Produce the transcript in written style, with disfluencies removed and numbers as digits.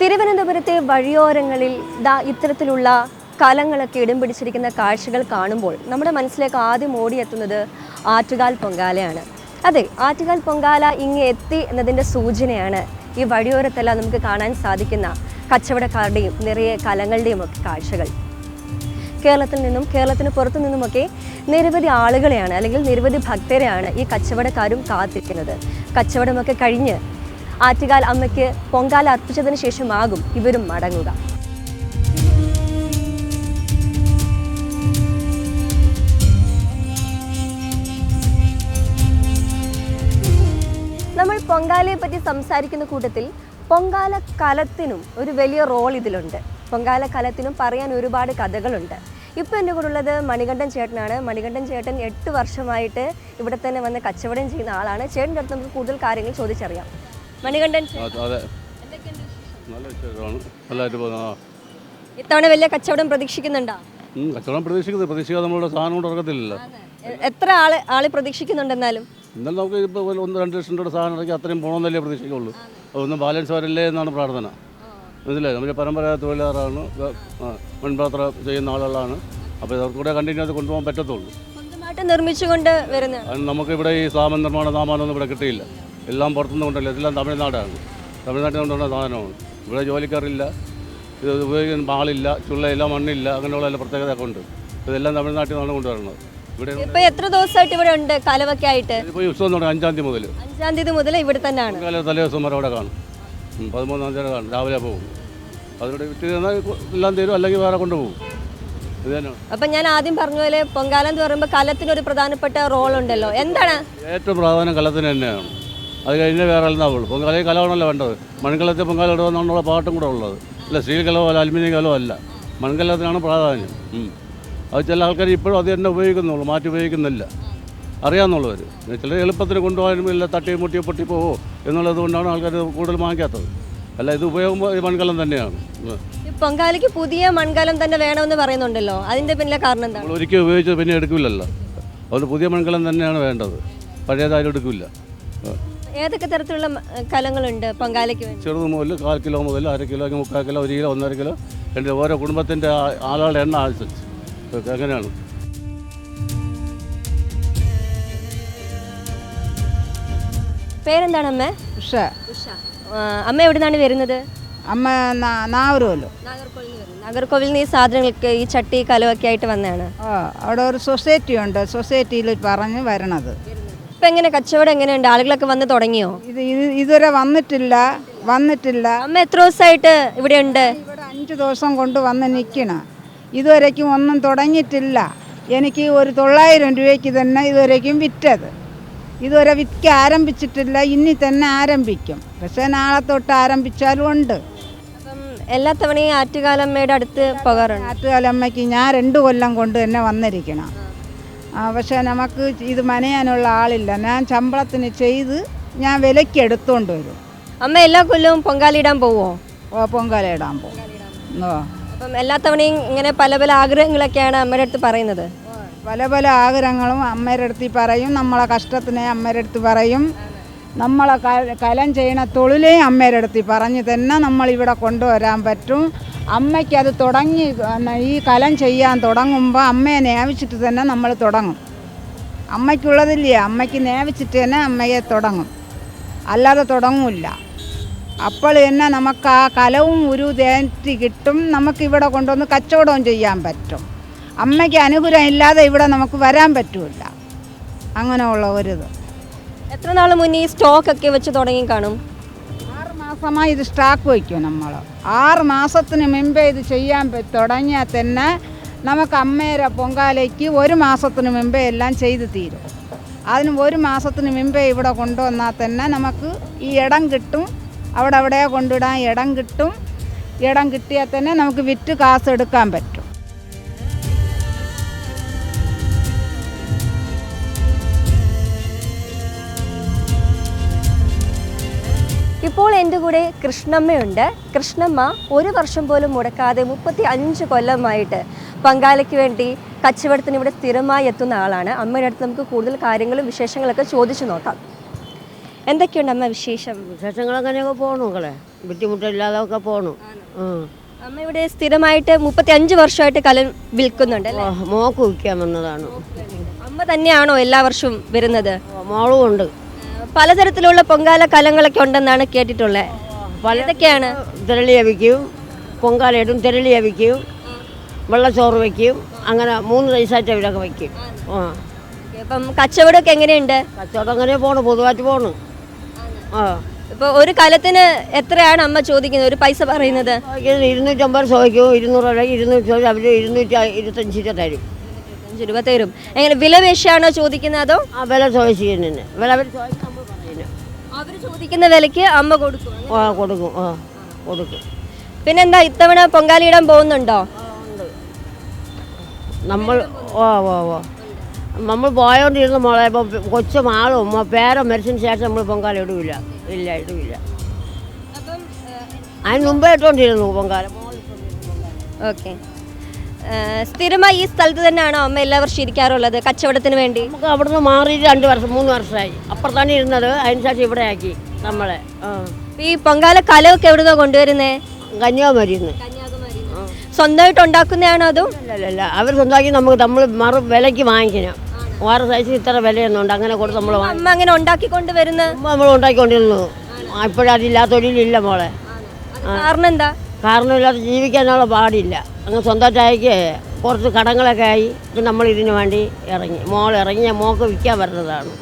തിരുവനന്തപുരത്തെ വഴിയോരങ്ങളിൽ ഇത്തരത്തിലുള്ള കലങ്ങളൊക്കെ ഇടം പിടിച്ചിരിക്കുന്ന കാഴ്ചകൾ കാണുമ്പോൾ നമ്മുടെ മനസ്സിലേക്ക് ആദ്യം ഓടിയെത്തുന്നത് ആറ്റുകാൽ പൊങ്കാലയാണ്. അതെ, ആറ്റുകാൽ പൊങ്കാല ഇങ്ങ് എത്തി എന്നതിൻ്റെ സൂചനയാണ് ഈ വഴിയോരത്തെല്ലാം നമുക്ക് കാണാൻ സാധിക്കുന്ന കച്ചവടക്കാരുടെയും നിറയെ കലങ്ങളുടെയും ഒക്കെ കാഴ്ചകൾ. കേരളത്തിൽ നിന്നും കേരളത്തിന് പുറത്തു നിന്നുമൊക്കെ നിരവധി ആളുകളെയാണ് അല്ലെങ്കിൽ നിരവധി ഭക്തരെയാണ് ഈ കച്ചവടക്കാരും കാത്തിരിക്കുന്നത്. കച്ചവടമൊക്കെ കഴിഞ്ഞ് ആറ്റുകാൽ അമ്മയ്ക്ക് പൊങ്കാല അർപ്പിച്ചതിന് ശേഷമാകും ഇവരും മടങ്ങുക. നമ്മൾ പൊങ്കാലയെ പറ്റി സംസാരിക്കുന്ന കൂട്ടത്തിൽ പൊങ്കാല കലത്തിനും ഒരു വലിയ റോൾ ഇതിലുണ്ട്. പൊങ്കാല കലത്തിനും പറയാൻ ഒരുപാട് കഥകളുണ്ട്. ഇപ്പോൾ എൻ്റെ കൂടെ ഉള്ളത് മണികണ്ഠൻ ചേട്ടനാണ്. മണികണ്ഠൻ ചേട്ടൻ 8 വർഷമായിട്ട് ഇവിടെ തന്നെ വന്ന് കച്ചവടം ചെയ്യുന്ന ആളാണ്. ചേട്ടൻ്റെ അടുത്ത് നമുക്ക് കൂടുതൽ കാര്യങ്ങൾ ചോദിച്ചറിയാം. മണികണ്ഠൻ, ഇത്തവണ വലിയ കച്ചവടം പ്രതീക്ഷിക്കുന്നുണ്ടോ? കച്ചവടം പ്രതീക്ഷിക്കാതെ നമ്മളുടെ സാധനം കൊണ്ട് ഇറക്കത്തില്ലല്ലോ. എത്ര ആള് പ്രതീക്ഷിക്കുന്നുണ്ടെന്നാലും എന്നാലും നമുക്ക് ഇപ്പോൾ 1-2 ലക്ഷം രൂപയുടെ സാധനം ഇറക്കി അത്രയും പോകണമെന്നല്ലേ പ്രതീക്ഷിക്കുള്ളൂ. ഒന്ന് ബാലൻസ് വരല്ലേ എന്നാണ് പ്രാർത്ഥന. മനസ്സിലായി, നമ്മുടെ പരമ്പരാഗത തൊഴിലാളാണ്, മൺപാത്ര ചെയ്യുന്ന ആളുകളാണ്. അപ്പോൾ ഇവർക്ക് കൂടെ കണ്ടിന്യൂ അത് കൊണ്ടുപോകാൻ പറ്റത്തുള്ളൂ. സ്വന്തമായിട്ട് നിർമ്മിച്ചുകൊണ്ട് വരുന്നത്. നമുക്കിവിടെ ഈ നിർമ്മാണ സാമാനമൊന്നും ഇവിടെ കിട്ടിയില്ല. എല്ലാം പുറത്തുനിന്ന് കൊണ്ടല്ല, ഇതെല്ലാം തമിഴ്നാടാണ്. തമിഴ്നാട്ടിൽ കൊണ്ടുവന്ന സാധനമാണ്. ഇവിടെ ജോലിക്കാരില്ല, ഇത് ഉപയോഗിക്കുന്ന ആളില്ല, ചുള്ളയില്ല, മണ്ണില്ല, അങ്ങനെയുള്ള പ്രത്യേകതയൊക്കെ ഉണ്ട്. ഇതെല്ലാം തമിഴ്നാട്ടിൽ നിന്നാണ് കൊണ്ടുവരുന്നത്. ഇവിടെ ഇപ്പൊ എത്ര ദിവസമായിട്ട് ഇവിടെ ഉണ്ട് കലവൊക്കെ ആയിട്ട്? ഇപ്പോൾ ഉത്സവം തുടങ്ങി 5-ാം തീയതി മുതൽ. 5-ാം തീയതി മുതൽ ഇവിടെ തന്നെയാണ്. തലേദിവസം വരെ അവിടെ കാണും. 13-ാം തീയതി കാണും, രാവിലെ പോകും. അതിവിടെ വിറ്റ് തന്നാൽ എല്ലാം തരും, അല്ലെങ്കിൽ വേറെ കൊണ്ടുപോകും. ഇത് തന്നെയാണ്. അപ്പം ഞാൻ ആദ്യം പറഞ്ഞ പോലെ പൊങ്കാല എന്ന് പറയുമ്പോൾ കലത്തിനൊരു പ്രധാനപ്പെട്ട റോൾ ഉണ്ടല്ലോ, എന്താണ്? ഏറ്റവും പ്രാധാന്യം കലത്തിന് തന്നെയാണ്. അത് കഴിഞ്ഞ് വേറെ എല്ലാം പൊങ്കാലയിൽ കലമാണല്ലോ വേണ്ടത്. മൺകലത്തിൽ പൊങ്കാല ഇടുമെന്നുള്ള പാട്ടും കൂടെ ഉള്ളത്. അല്ല, സ്റ്റീൽ കലമോ അല്ല, അലുമിനിയം കലമോ അല്ല, മൺകലത്തിനാണ് പ്രാധാന്യം. അത് ചില ആൾക്കാർ ഇപ്പോഴും അത് തന്നെ ഉപയോഗിക്കുന്നുള്ളൂ, മാറ്റി ഉപയോഗിക്കുന്നില്ല. അറിയാമെന്നുള്ളവർ ചില എളുപ്പത്തിന് കൊണ്ടുപോകാനും ഇല്ല, തട്ടി മുട്ടി പൊട്ടിപ്പോവോ എന്നുള്ളത് കൊണ്ടാണ് ആൾക്കാർ കൂടുതൽ വാങ്ങിക്കാത്തത്. അല്ല, ഇത് ഉപയോഗം ഈ മൺകലം തന്നെയാണ്. പൊങ്കാലയ്ക്ക് പുതിയ മൺകലം തന്നെ വേണമെന്ന് പറയുന്നുണ്ടല്ലോ, അതിൻ്റെ പിന്നിലെ കാരണം എന്താണ്? നമ്മൾ ഒരിക്കൽ ഉപയോഗിച്ചത് പിന്നെ എടുക്കില്ലല്ലോ. അതുകൊണ്ട് പുതിയ മൺകലം തന്നെയാണ് വേണ്ടത്, പഴയതായാലും എടുക്കില്ല. ഏതൊക്കെ തരത്തിലുള്ള കലങ്ങളുണ്ട് പൊങ്കാലയ്ക്ക് വേണ്ടി? ചെറുത് മുതൽ 1/4 കിലോ മുതൽ 1/2 കിലോ, 3/4 കിലോ, 1 കിലോ, 1.5 കിലോ, എൻ്റെ ഓരോ കുടുംബത്തിൻ്റെ ആളുകളുടെ എണ്ണം അനുസരിച്ച് അങ്ങനെയാണ്. പേരെന്താണ് അമ്മ? ഉഷ. അമ്മ എവിടെ നിന്നാണ് വരുന്നത്? അമ്മ നാഗർകോവിൽ. നാഗർകോവിൽ നിന്ന് ഈ സാധനങ്ങൾക്ക് ഈ ചട്ടി കലമൊക്കെ ആയിട്ട് വന്നതാണ്. അവിടെ ഒരു സൊസൈറ്റി ഉണ്ട്, സൊസൈറ്റിയിൽ പറഞ്ഞ് വരണത്. ഇപ്പം എങ്ങനെ കച്ചവടം എങ്ങനെയുണ്ട്? ആളുകളൊക്കെ വന്ന് തുടങ്ങിയോ? ഇതുവരെ വന്നിട്ടില്ല. അമ്മ എത്ര ദിവസമായിട്ട് ഇവിടെ ഉണ്ട്? ഇവിടെ 5 ദിവസം കൊണ്ട് വന്ന് നിൽക്കണം. ഇതുവരേക്കും ഒന്നും തുടങ്ങിയിട്ടില്ല. എനിക്ക് ഒരു 900 രൂപയ്ക്ക് തന്നെ ഇതുവരേക്കും വിറ്റത്. ഇതുവരെ വിൽക്കാൻ ആരംഭിച്ചിട്ടില്ല, ഇനി തന്നെ ആരംഭിക്കും. പക്ഷേ നാളെ തൊട്ട് ആരംഭിച്ചാലും ഉണ്ട്. അപ്പം എല്ലാ തവണയും ആറ്റുകാലമ്മയുടെ അടുത്ത് പോകാറുണ്ട്? ആറ്റുകാലമ്മയ്ക്ക് ഞാൻ 2 കൊല്ലം കൊണ്ട് തന്നെ വന്നിരിക്കണം. പക്ഷേ നമുക്ക് ഇത് മനയാനുള്ള ആളില്ല. ഞാൻ ശമ്പളത്തിന് ചെയ്ത് ഞാൻ വിലയ്ക്ക് എടുത്തുകൊണ്ട് വരും. അമ്മ എല്ലാ കൊല്ലവും പൊങ്കാലയിടാൻ പോവോ? പൊങ്കാല ഇടാൻ പോകും. അപ്പം എല്ലാ തവണയും ഇങ്ങനെ പല പല ആഗ്രഹങ്ങളൊക്കെയാണ് അമ്മയുടെ അടുത്ത് പറയുന്നത്. പല പല ആഗ്രഹങ്ങളും അമ്മയുടെ അടുത്ത് പറയും. നമ്മളെ കഷ്ടത്തിനെ അമ്മയുടെ അടുത്ത് പറയും. നമ്മളെ കലം ചെയ്യണ തൊഴിലേ അമ്മയുടെ അടുത്ത് പറഞ്ഞ് തന്നെ നമ്മളിവിടെ കൊണ്ടുവരാൻ പറ്റും. അമ്മയ്ക്ക് അത് തുടങ്ങി ഈ കലം ചെയ്യാൻ തുടങ്ങുമ്പോൾ അമ്മയെ നേവിച്ചിട്ട് തന്നെ നമ്മൾ തുടങ്ങും. അമ്മയ്ക്കുള്ളതില്ലേ, അമ്മയ്ക്ക് നേവിച്ചിട്ട് തന്നെ അമ്മയെ തുടങ്ങും, അല്ലാതെ തുടങ്ങില്ല. അപ്പോൾ തന്നെ നമുക്ക് ആ കലവും ഒരു തേറ്റി കിട്ടും. നമുക്കിവിടെ കൊണ്ടുവന്ന് കച്ചവടവും ചെയ്യാൻ പറ്റും. അമ്മയ്ക്ക് അനുഗ്രഹം ഇല്ലാതെ ഇവിടെ നമുക്ക് വരാൻ പറ്റില്ല. അങ്ങനെയുള്ള ഒരിത്. എത്ര നാൾ മുന്നേ ഈ സ്റ്റോക്കൊക്കെ വെച്ച് തുടങ്ങി കാണും? 6 മാസമായി ഇത് സ്റ്റോക്ക് വയ്ക്കും. നമ്മൾ 6 മാസത്തിന് മുമ്പേ ഇത് ചെയ്യാൻ തുടങ്ങിയാൽ തന്നെ നമുക്ക് അമ്മേരെ പൊങ്കാലയ്ക്ക് 1 മാസത്തിന് മുമ്പേ എല്ലാം ചെയ്ത് തീരും. അതിന് 1 മാസത്തിന് മുമ്പേ ഇവിടെ കൊണ്ടുവന്നാൽ തന്നെ നമുക്ക് ഈ ഇടം കിട്ടും. അവിടെ കൊണ്ടിടാൻ ഇടം കിട്ടും. ഇടം കിട്ടിയാൽ തന്നെ നമുക്ക് വിറ്റ് കാശ് എടുക്കാൻ പറ്റും. ഇപ്പോൾ എൻ്റെ കൂടെ കൃഷ്ണമ്മയുണ്ട്. കൃഷ്ണമ്മ 1 വർഷം പോലും മുടക്കാതെ 35 കൊല്ലമായിട്ട് പൊങ്കാലയ്ക്ക് വേണ്ടി കച്ചവടത്തിന് ഇവിടെ സ്ഥിരമായി എത്തുന്ന ആളാണ്. അമ്മയുടെ അടുത്ത് നമുക്ക് കൂടുതൽ കാര്യങ്ങളും വിശേഷങ്ങളൊക്കെ ചോദിച്ചു നോക്കാം. എന്തൊക്കെയുണ്ട് അമ്മ വിശേഷം? വിശേഷങ്ങൾ അങ്ങനെയൊക്കെ പോകണു മക്കളെ, ബുദ്ധിമുട്ടില്ലാതെ ഒക്കെ പോകണു. അമ്മ ഇവിടെ സ്ഥിരമായിട്ട് 35 വർഷമായിട്ട് കലം വിൽക്കുന്നുണ്ട് അല്ലേ? മോക്ക് വിൽക്കാൻ വന്നതാണ്. അമ്മ തന്നെയാണോ എല്ലാ വർഷവും വരുന്നത്? മോളും ഉണ്ട്. പലതരത്തിലുള്ള പൊങ്കാല കലങ്ങളൊക്കെ ഉണ്ടെന്നാണ് കേട്ടിട്ടുള്ളത്. പലതൊക്കെയാണ്? തിരളിയ വിൽക്കും, പൊങ്കാലയിടും, തിരളിയ വിൽക്കും, വെള്ളച്ചോറ് വയ്ക്കും, അങ്ങനെ 3 ദിവസമായിട്ട് ഇവരൊക്കെ വയ്ക്കും. അപ്പം കച്ചവടമൊക്കെ എങ്ങനെയുണ്ട്? കച്ചവടം അങ്ങനെ പോണു, പൊതുവായിട്ട് പോണു. ഇപ്പോൾ ഒരു കലത്തിന് എത്രയാണ് അമ്മ ചോദിക്കുന്നത്, ഒരു പൈസ പറയുന്നത്? 250 ചോദിക്കും, 200 രൂപ 200 ചോദിക്കും, അവർ 225 രൂപ തരും. 5 രൂപ തരും. എങ്ങനെ വില പേശിയാണോ ചോദിക്കുന്നത് അതോ? വില ചോദിച്ചിരുന്നു, വില അവർ ചോദിക്കാൻ നമ്മൾ പറയുന്നു. അവർ ചോദിക്കുന്ന വിലയ്ക്ക് അമ്മ കൊടുക്കും? കൊടുക്കും, കൊടുക്കും. പിന്നെന്താ ഇത്തവണ പൊങ്കാലയിടാൻ പോകുന്നുണ്ടോ? നമ്മൾ നമ്മൾ പോയോണ്ടിരുന്ന മോളെ, ഇപ്പോൾ കൊച്ചു മാളും പേര മരിച്ചതിന് ശേഷം നമ്മൾ പൊങ്കാല ഇടില്ല. അതിന് മുമ്പേ ഇട്ടുകൊണ്ടിരുന്നു പൊങ്കാല. ഓക്കെ. സ്ഥിരമായി ഈ സ്ഥലത്ത് തന്നെയാണോ അമ്മ എല്ലാ വർഷവും ഇരിക്കാറുള്ളത് കച്ചവടത്തിന് വേണ്ടി? നമുക്ക് അവിടുന്ന് മാറിയിട്ട് 2 വർഷം 3 വർഷമായി. അപ്പുറത്താണ് ഇരുന്നത്, അതിന് ശേഷം ഇവിടെ ആക്കി നമ്മളെ. ഈ പൊങ്കാല കലമൊക്കെ എവിടുന്നാ കൊണ്ടുവരുന്നേ? കന്യാകുമാരിന്ന്. സ്വന്തമായിട്ട് ഉണ്ടാക്കുന്നതാണോ അതോ? അല്ല, അവർ സ്വന്തമാക്കി നമ്മൾ വിലയ്ക്ക് വാങ്ങിക്കണം. വേറെ സൈസിൽ ഇത്ര വിലയൊന്നുണ്ട്, അങ്ങനെ കൊടുത്ത് നമ്മൾ അമ്മ അങ്ങനെ ഉണ്ടാക്കിക്കൊണ്ട് വരുന്ന നമ്മൾ ഉണ്ടാക്കിക്കൊണ്ടിരുന്നു. ഇപ്പോഴതില്ലാത്തൊരില്ല മോളെ. കാരണം എന്താ? കാരണമില്ലാതെ ജീവിക്കാനുള്ള പാടില്ല. അങ്ങ് സ്വന്തമായിട്ടേക്ക് കുറച്ച് കടങ്ങളൊക്കെ ആയി. ഇപ്പം നമ്മൾ ഇതിനു വേണ്ടി ഇറങ്ങി, മോൾ മോക്ക് വിൽക്കാൻ വരുന്നതാണ്.